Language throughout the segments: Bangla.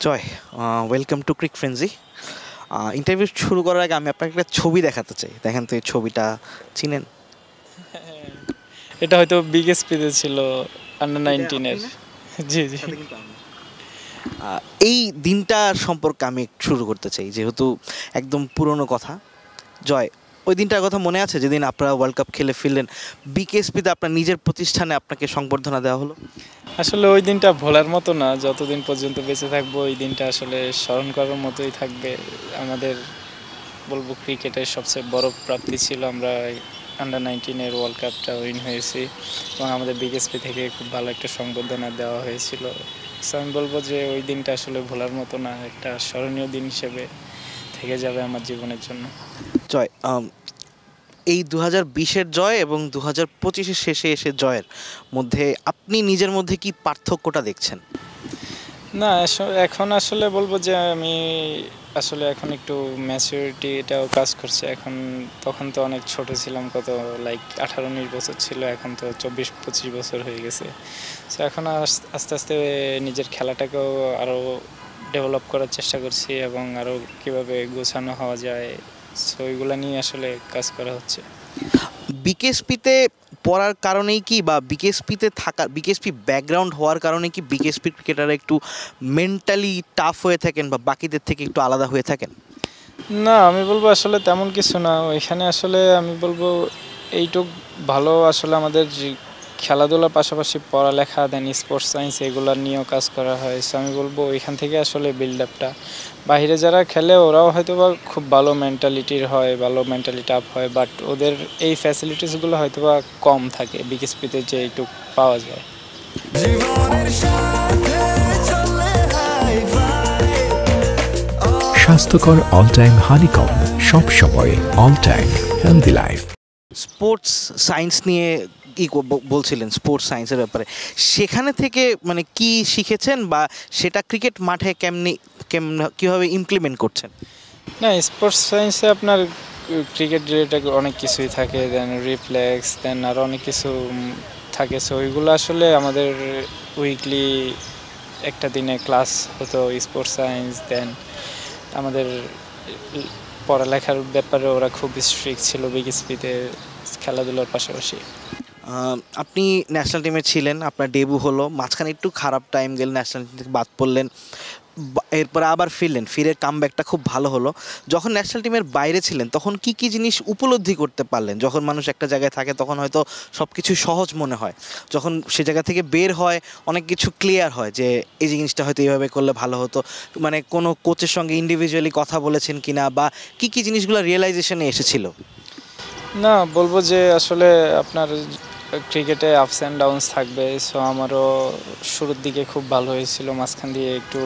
Joy, welcome to Crick Frenzy. Interview শুরু করার আগে আমি আপনাকে একটা ছবি দেখাতে চাই। দেখেন তো এই ছবিটা চিনেন? এটা হয়তো বিগেসপিতে ছিল আন্ডার এটা 19 আপনি এর। না? জি জি। সাথে কিন্তু আমি। এই দিনটা সম্পর্কে আমি একটু শুরু করতে চাই, যেহেতু একদম পুরনো কথা। জয়, ওই দিনটার কথা মনে আছে যেদিন আপনারা ওয়ার্ল্ড কাপ খেলে ফিরলেন, বিকেএসপিতে আপনার নিজের প্রতিষ্ঠানে আপনাকে সংবর্ধনা দেওয়া হলো? আসলে ওই দিনটা ভোলার মতো না, যতদিন পর্যন্ত বেঁচে থাকবো ওই দিনটা আসলে স্মরণ করার মতোই থাকবে। আমাদের বলবো ক্রিকেটের সবচেয়ে বড় প্রাপ্তি ছিল আমরা আন্ডার 19 এর ওয়ার্ল্ড কাপটা উইন হয়েছি এবং আমাদের বিকেএসপি থেকে খুব ভালো একটা সংবর্ধনা দেওয়া হয়েছিল। সো আমি বলবো যে ওই দিনটা আসলে ভোলার মতো না, একটা স্মরণীয় দিন হিসেবে থেকে যাবে আমার জীবনের জন্য। জয়, এই 2020-এর জয় এবং 2025-এর শেষে এসে জয়ের মধ্যে আপনি নিজের মধ্যে কি পার্থক্যটা দেখছেন? না, এখন আসলে বলবো যে আমি আসলে এখন একটু ম্যাচুরিটি এটাও কাজ করছে। তখন তো অনেক ছোট ছিলাম, কত লাইক 18-19 বছর ছিল, এখন তো 24-25 বছর হয়ে গেছে। সো এখন আস্তে আস্তে নিজের খেলাটাকেও আরও ডেভেলপ করার চেষ্টা করছি এবং আরও কীভাবে গোছানো হওয়া যায়, সো ওইগুলো নিয়ে আসলে কাজ করা হচ্ছে। বিকেএসপিতে পড়ার কারণেই কি, বা বিকেএসপিতে থাকা, বিকেএসপি ব্যাকগ্রাউন্ড হওয়ার কারণে কি বিকেএসপির ক্রিকেটাররা একটু মেন্টালি টাফ হয়ে থাকেন বা বাকিদের থেকে একটু আলাদা হয়ে থাকেন? না, আমি বলবো আসলে তেমন কিছু না। ওইখানে আসলে আমি বলবো এইটুক ভালো আসলে আমাদের যে খেলাধুলার পাশাপাশি পড়ালেখা দেন স্পোর্টস সায়েন্স এগুলো নিয়েও কাজ করা হয়। সো আমি বলবো ওইখান থেকে আসলে বিল্ড আপটা, বাইরে যারা খেলে ওরাও হয়তো বা খুব ভালো মেন্টালিটির হয়, ভালো মেন্টালি টাফ হয়, বাট ওদের এই ফ্যাসিলিটিসগুলো হয়তো বা কম থাকে বিকেএসপিতে যে এইটুক পাওয়া যায়। স্বাস্থ্যকর অল টাইম হানিকম, সব সময় all time healthy life. Sports science নিয়ে বলছিলেন, স্পোর্টস সায়েন্সের ব্যাপারে সেখানে থেকে মানে কি শিখেছেন, বা সেটা ক্রিকেট মাঠে কীভাবে ইমপ্লিমেন্ট করছেন? না, স্পোর্টস সায়েন্সে আপনার ক্রিকেট রিলেটেড অনেক কিছুই থাকে, দেন রিফ্লেক্স, দেন আরও অনেক কিছু থাকে। সো ওইগুলো আসলে আমাদের উইকলি একটা দিনে ক্লাস হতো স্পোর্টস সায়েন্স। দেন আমাদের পড়ালেখার ব্যাপারে ওরা খুব স্ট্রিক্ট ছিল বিকেএসপিতে খেলাধুলার পাশাপাশি। আপনি ন্যাশনাল টিমে ছিলেন, আপনার ডেবু হলো, মাঝখানে একটু খারাপ টাইম গেল, ন্যাশনাল টিম থেকে বাদ পড়লেন, এরপরে আবার ফিরলেন, ফিরে কামব্যাকটা খুব ভালো হলো। যখন ন্যাশনাল টিমের বাইরে ছিলেন তখন কি কি জিনিস উপলব্ধি করতে পারলেন? যখন মানুষ একটা জায়গায় থাকে তখন হয়তো সব কিছু সহজ মনে হয়, যখন সে জায়গা থেকে বের হয় অনেক কিছু ক্লিয়ার হয় যে এই জিনিসটা হয়তো এইভাবে করলে ভালো হতো। মানে কোনো কোচের সঙ্গে ইন্ডিভিজুয়ালি কথা বলেছেন কিনা, বা কি কি জিনিসগুলো রিয়েলাইজেশনে এসেছিল? না, বলবো যে আসলে আপনার ক্রিকেটে আপস অ্যান্ড ডাউনস থাকবে। সো আমারও শুরুর দিকে খুব ভালো হয়েছিল, মাঝখান দিয়ে একটু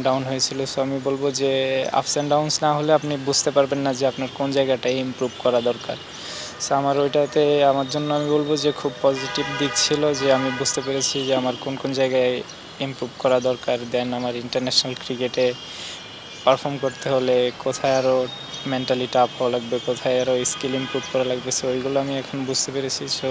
ডাউন হয়েছিল। সো আমি বলবো যে আপস অ্যান্ড ডাউনস না হলে আপনি বুঝতে পারবেন না যে আপনার কোন জায়গাটায় ইমপ্রুভ করা দরকার। সো আমার ওইটাতে আমার জন্য আমি বলবো যে খুব পজিটিভ দিক ছিল, যে আমি বুঝতে পেরেছি যে আমার কোন কোন জায়গায় ইমপ্রুভ করা দরকার। দেন আমার ইন্টারন্যাশনাল ক্রিকেটে পারফর্ম করতে হলে কোথায় আরও মেন্টালি টাফ হওয়া লাগবে, কোথায় আরও স্কিল ইমপ্রুভ করা লাগবে। সো ওইগুলো আমি এখন বুঝতে পেরেছি। সো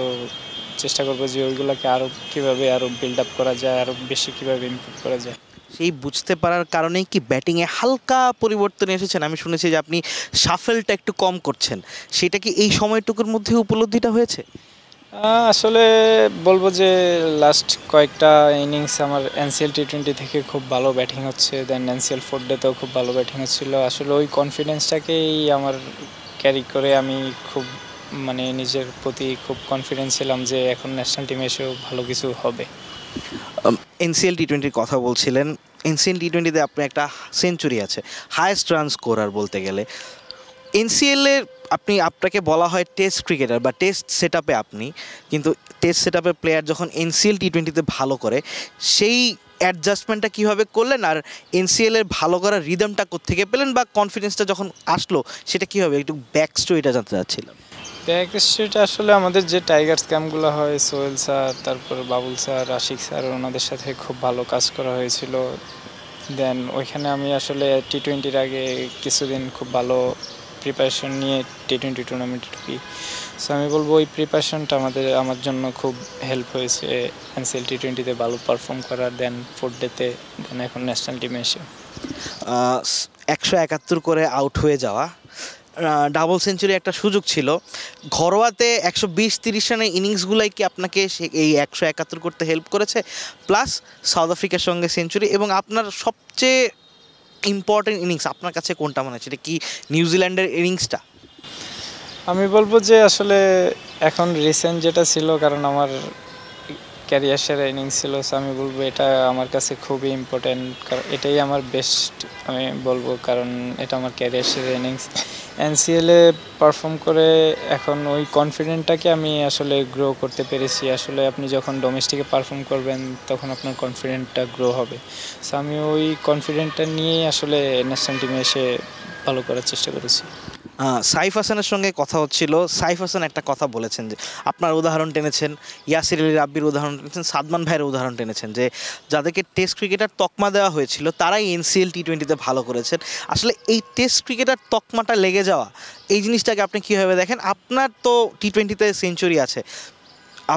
চেষ্টা করবো যে ওইগুলোকে আরও কীভাবে আরও বিল্ড আপ করা যায়, আরও বেশি কীভাবে ইমপ্রুভ করা যায়। সেই বুঝতে পারার কারণেই কি ব্যাটিংয়ে হালকা পরিবর্তন এসেছেন? আমি শুনেছি যে আপনি শাফেলটা একটু কম করছেন, সেটা কি এই সময়টুকুর মধ্যে উপলব্ধিটা হয়েছে? আসলে বলবো যে লাস্ট কয়েকটা ইনিংস আমার এনসিএল টি20 থেকে খুব ভালো ব্যাটিং হচ্ছে, দেন এনসিএল 4 ডেতেও খুব ভালো ব্যাটিং হচ্ছিলো। আসলে ওই কনফিডেন্সটাকেই আমার ক্যারি করে আমি খুব মানে নিজের প্রতি খুব কনফিডেন্স ছিলাম যে এখন ন্যাশনাল টিমে এসেও ভালো কিছু হবে। এনসিএল টি20-র কথা বলছিলেন, এনসিএল টি20-তে আপনার একটা সেঞ্চুরি আছে, হায়েস্ট রান স্কোরার বলতে গেলে। এনসিএলের আপনাকে বলা হয় টেস্ট ক্রিকেটার বা টেস্ট সেট আপে আপনি, কিন্তু টেস্ট সেট আপের প্লেয়ার যখন এনসিএল টি20-তে ভালো করে সেই অ্যাডজাস্টমেন্টটা কীভাবে করলেন, আর এনসিএলের ভালো করার রিদমটা কোত্থেকে পেলেন, বা কনফিডেন্সটা যখন আসলো সেটা কীভাবে, একটু ব্যাক স্টোরিটা জানতে চাচ্ছিলাম। ব্যাক স্ট্রিট আসলে আমাদের যে টাইগার্স ক্যাম্পগুলো হয়, সোহেল স্যার, তারপর বাবুল স্যার, আশিক স্যার, ওনাদের সাথে খুব ভালো কাজ করা হয়েছিল। দেন ওইখানে আমি আসলে টি20-র আগে কিছুদিন খুব ভালো প্রিপারেশন নিয়ে T20 টুর্নামেন্টে ঢুকি। সো আমি বলবো ওই প্রিপারেশনটা আমার জন্য খুব হেল্প হয়েছে NCL T20-তে ভালো পারফর্ম করার, দেন 4th ডেতে, দেন এখন ন্যাশনাল টিমে এসে। 171 করে আউট হয়ে যাওয়া, ডাবল সেঞ্চুরি একটা সুযোগ ছিল। ঘরোয়াতে 120-30 রানের ইনিংসগুলাই কি আপনাকে এই 171 করতে হেল্প করেছে, প্লাস সাউথ আফ্রিকার সঙ্গে সেঞ্চুরি, এবং আপনার সবচেয়ে ইম্পর্টেন্ট ইনিংস আপনার কাছে কোনটা মনে হচ্ছে? এটা কি নিউজিল্যান্ডের ইনিংসটা? আমি বলবো যে আসলে এখন রিসেন্ট যেটা ছিল, কারণ আমার ক্যারিয়ার সেরা ইনিংস ছিল, সো আমি বলবো এটা আমার কাছে খুবই ইম্পর্টেন্ট, কারণ এটাই আমার বেস্ট আমি বলবো, কারণ এটা আমার ক্যারিয়ার সেরা ইনিংস। NCL-এ পারফর্ম করে এখন ওই কনফিডেন্টটাকে আমি আসলে গ্রো করতে পেরেছি। আসলে আপনি যখন ডোমেস্টিকে পারফর্ম করবেন তখন আপনার কনফিডেন্টটা গ্রো হবে। সো আমি ওই কনফিডেন্টটা নিয়েই আসলে ন্যাশনাল টিমে এসে ভালো করার চেষ্টা করেছি। সাইফ হাসানের সঙ্গে কথা হচ্ছিল। সাইফ হাসান একটা কথা বলেছেন যে আপনার উদাহরণ টেনেছেন, ইয়াসির আলী রাব্বির উদাহরণ টেনেছেন, সাদমান ভাইয়ের উদাহরণ টেনেছেন, যে যাদেরকে টেস্ট ক্রিকেটার তকমা দেওয়া হয়েছিল তারাই NCL T20-তে ভালো করেছেন। আসলে এই টেস্ট ক্রিকেটার তকমাটা লেগে যাওয়া, এই জিনিসটাকে আপনি কীভাবে দেখেন? আপনার তো T20-তে সেঞ্চুরি আছে,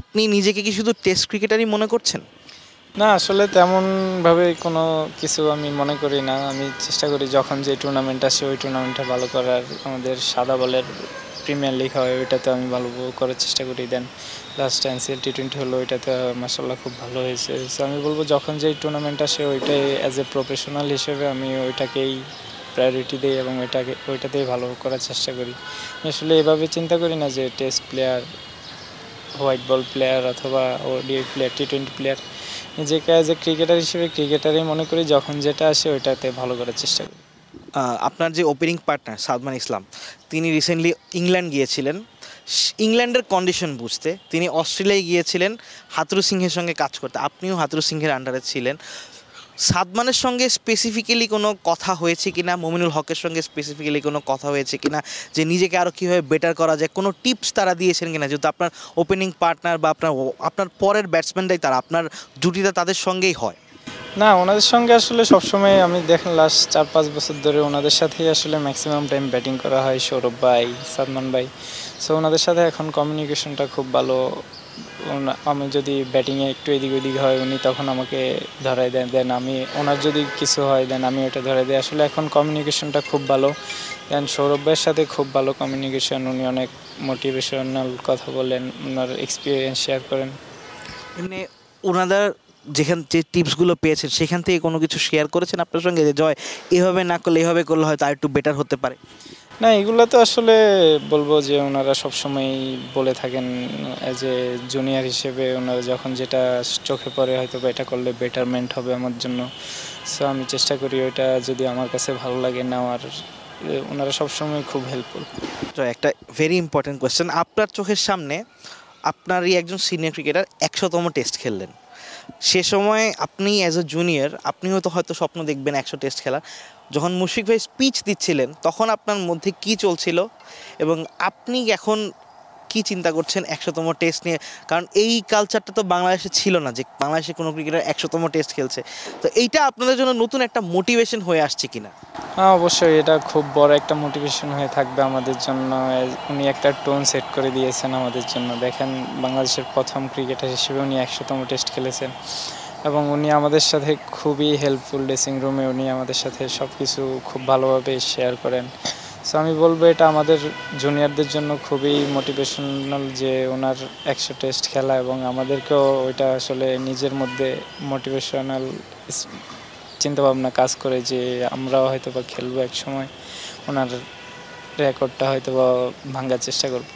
আপনি নিজেকে কি শুধু টেস্ট ক্রিকেটারই মনে করছেন? না, আসলে তেমনভাবে কোনো কিছু আমি মনে করি না। আমি চেষ্টা করি যখন যে টুর্নামেন্ট আসে ওই টুর্নামেন্টটা ভালো করার। আমাদের সাদা বলের প্রিমিয়ার লিগ হয়, ওইটাতে আমি ভালো করার চেষ্টা করি। দেন লাস্ট NCL T20 হলো, ওইটাতে মাশাআল্লাহ খুব ভালো হয়েছে। সো আমি বলবো যখন যেই টুর্নামেন্ট আসে ওইটাই অ্যাজ এ প্রফেশনাল হিসেবে আমি ওইটাকেই প্রায়োরিটি দিই এবং ওইটাতেই ভালো করার চেষ্টা করি। আসলে এভাবে চিন্তা করি না যে test player, white ball player অথবা ODI প্লেয়ার, T20 প্লেয়ার। নিজেকে অ্যাজ এ ক্রিকেটার হিসেবে ক্রিকেটারই মনে করি, যখন যেটা আসে ওইটাতে ভালো করার চেষ্টা করি। আপনার যে ওপেনিং পার্টনার সাদমান ইসলাম, তিনি রিসেন্টলি ইংল্যান্ড গিয়েছিলেন ইংল্যান্ডের কন্ডিশন বুঝতে। তিনি অস্ট্রেলিয়ায় গিয়েছিলেন হাথুরু সিংহের সঙ্গে কাজ করতে, আপনিও হাথুরু সিংহের আন্ডারে ছিলেন। সাদমানের সঙ্গে স্পেসিফিক্যালি কোনো কথা হয়েছে কিনা, মমিনুল হকের সঙ্গে স্পেসিফিক্যালি কোনো কথা হয়েছে কিনা, যে নিজেকে আরও কীভাবে বেটার করা যায়, কোনো টিপস তারা দিয়েছেন কিনা? যেহেতু আপনার ওপেনিং পার্টনার বা আপনার পরের ব্যাটসম্যানটাই তারা, আপনার জুটিটা তাদের সঙ্গেই হয়। না, ওনাদের সঙ্গে আসলে সবসময় আমি দেখেন লাস্ট 4-5 বছর ধরে ওনাদের সাথেই আসলে ম্যাক্সিমাম টাইম ব্যাটিং করা হয়, সৌরভ ভাই, সাদমান ভাই। সো ওনাদের সাথে এখন কমিউনিকেশনটা খুব ভালো। আমি যদি ব্যাটিংয়ে একটু এদিক ওদিক হয় উনি তখন আমাকে ধরাই দেন, দেন আমি ওনার যদি কিছু হয় দেন আমি ওটা ধরাই দিই। আসলে এখন কমিউনিকেশনটা খুব ভালো। দেন সৌরভ ভাইয়ের সাথে খুব ভালো কমিউনিকেশন, উনি অনেক মোটিভেশনাল কথা বলেন, ওনার এক্সপিরিয়েন্স শেয়ার করেন। মানে ওনাদের যে টিপসগুলো পেয়েছেন সেখান থেকে কোনো কিছু শেয়ার করেছেন আপনার সঙ্গে, যে জয় এভাবে না করলে এভাবে করলে হয়তো আর একটু বেটার হতে পারে? না, এগুলো তো আসলে বলবো যে ওনারা সবসময় বলে থাকেন অ্যাজ এ জুনিয়র হিসেবে, ওনারা যখন যেটা চোখে পড়ে হয়তো বা এটা করলে বেটারমেন্ট হবে আমার জন্য। সো আমি চেষ্টা করি ওইটা যদি আমার কাছে ভালো লাগে নেওয়ার। ওনারা সবসময় খুব হেল্পফুল। তো একটা ভেরি ইম্পর্টেন্ট কোয়েশ্চেন, আপনার চোখের সামনে আপনারই একজন সিনিয়র ক্রিকেটার 100তম টেস্ট খেললেন, সে সময় আপনি অ্যাজ এ জুনিয়র আপনি হয়তো স্বপ্ন দেখবেন 100 টেস্ট খেলার। যখন মুশফিক ভাই স্পিচ দিচ্ছিলেন তখন আপনার মধ্যে কি চলছিল, এবং আপনি এখন কি চিন্তা করছেন 100তম টেস্ট নিয়ে? কারণ এই কালচারটা তো বাংলাদেশে ছিল না, যে বাংলাদেশে কোনো ক্রিকেটার 100তম টেস্ট খেলছে। তো এইটা আপনাদের জন্য নতুন একটা মোটিভেশন হয়ে আসছে কিনা? হ্যাঁ, অবশ্যই এটা খুব বড় একটা মোটিভেশন হয়ে থাকবে আমাদের জন্য। উনি একটা টোন সেট করে দিয়েছেন আমাদের জন্য। দেখেন বাংলাদেশের প্রথম ক্রিকেটার হিসেবে উনি 100তম টেস্ট খেলেছেন এবং উনি আমাদের সাথে খুবই হেল্পফুল। ড্রেসিং রুমে উনি আমাদের সাথে সব কিছু খুব ভালোভাবে শেয়ার করেন। সো আমি বলবো এটা আমাদের জুনিয়রদের জন্য খুবই মোটিভেশনাল যে ওনার 100 টেস্ট খেলা, এবং আমাদেরকেও ওইটা আসলে নিজের মধ্যে মোটিভেশনাল চিন্তাভাবনা কাজ করে যে আমরাও হয়তো বা খেলবো এক সময়, ওনার রেকর্ডটা হয়তো বা ভাঙার চেষ্টা করব।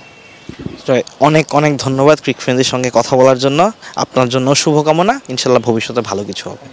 অনেক অনেক ধন্যবাদ ক্রিক ফ্রেন্ডসের সঙ্গে কথা বলার জন্য। আপনার জন্য শুভকামনা, ইনশাল্লাহ ভবিষ্যতে ভালো কিছু হবে।